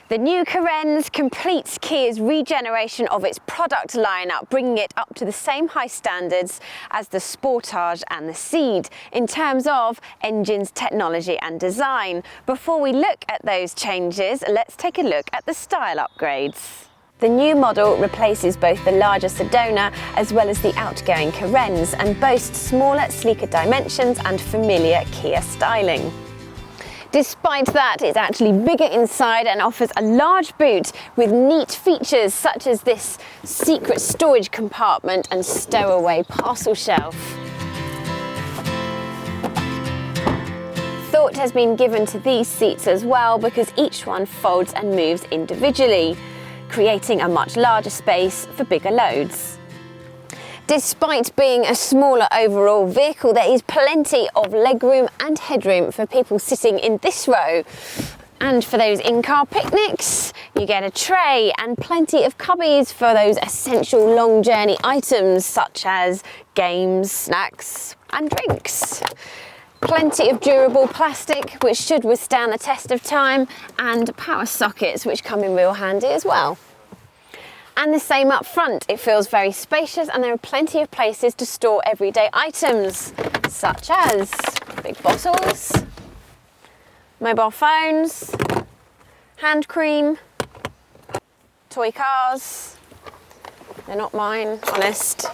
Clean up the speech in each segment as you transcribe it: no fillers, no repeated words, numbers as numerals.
The new Carens completes Kia's regeneration of its product lineup, bringing it up to the same high standards as the Sportage and the Ceed in terms of engines, technology and design. Before we look at those changes, let's take a look at the style upgrades. The new model replaces both the larger Sedona as well as the outgoing Carens and boasts smaller, sleeker dimensions and familiar Kia styling. Despite that, it's actually bigger inside and offers a large boot with neat features such as this secret storage compartment and stowaway parcel shelf. Thought has been given to these seats as well because each one folds and moves individually, creating a much larger space for bigger loads. Despite being a smaller overall vehicle, there is plenty of legroom and headroom for people sitting in this row. And for those in-car picnics, you get a tray and plenty of cubbies for those essential long journey items such as games, snacks and drinks. Plenty of durable plastic which should withstand the test of time, and power sockets which come in real handy as well. And the same up front, it feels very spacious and there are plenty of places to store everyday items such as big bottles, mobile phones, hand cream, toy cars. They're not mine, honest.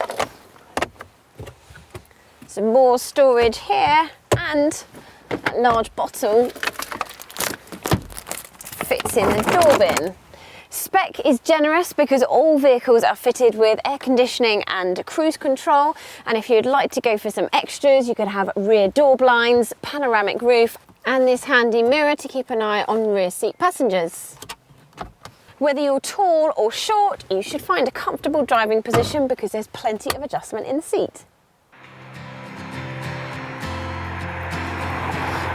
Some more storage here, and that large bottle fits in the door bin. Spec is generous because all vehicles are fitted with air conditioning and cruise control, and if you'd like to go for some extras, you could have rear door blinds, panoramic roof and this handy mirror to keep an eye on rear seat passengers. Whether you're tall or short, you should find a comfortable driving position because there's plenty of adjustment in the seat.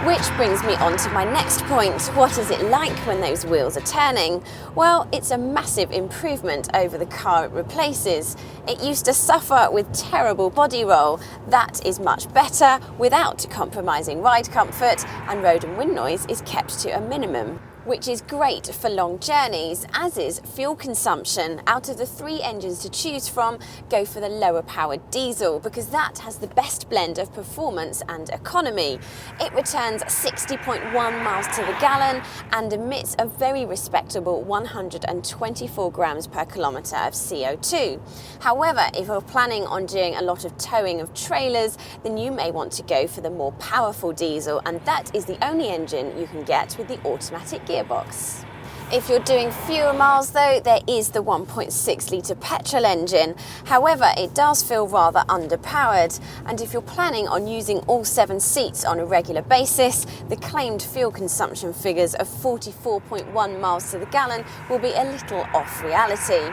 Which brings me on to my next point. What is it like when those wheels are turning? Well, it's a massive improvement over the car it replaces. It used to suffer with terrible body roll. That is much better without compromising ride comfort, and road and wind noise is kept to a minimum, which is great for long journeys, as is fuel consumption. Out of the 3 engines to choose from, go for the lower powered diesel because that has the best blend of performance and economy. It returns 60.1 miles to the gallon and emits a very respectable 124 grams per kilometre of CO2. However, if you're planning on doing a lot of towing of trailers, then you may want to go for the more powerful diesel, and that is the only engine you can get with the automatic gearbox. If you're doing fewer miles though, there is the 1.6 litre petrol engine. However, it does feel rather underpowered, and if you're planning on using all 7 seats on a regular basis, the claimed fuel consumption figures of 44.1 miles to the gallon will be a little off reality.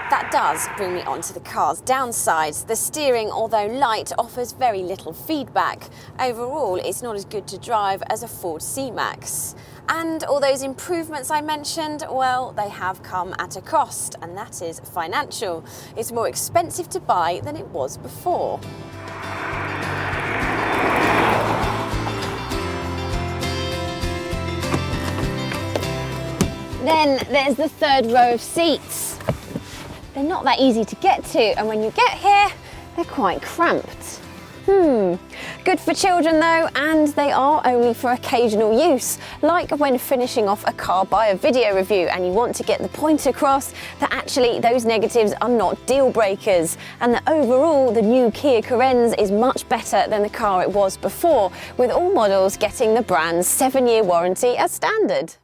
That does bring me on to the car's downsides. The steering, although light, offers very little feedback. Overall, it's not as good to drive as a Ford C-Max. And all those improvements I mentioned, well, they have come at a cost, and that is financial. It's more expensive to buy than it was before. Then there's the 3rd row of seats. They're not that easy to get to, and when you get here, they're quite cramped. Good for children though, and they are only for occasional use, like when finishing off a CarBuyer video review and you want to get the point across that actually those negatives are not deal breakers, and that overall the new Kia Carens is much better than the car it was before, with all models getting the brand's 7-year warranty as standard.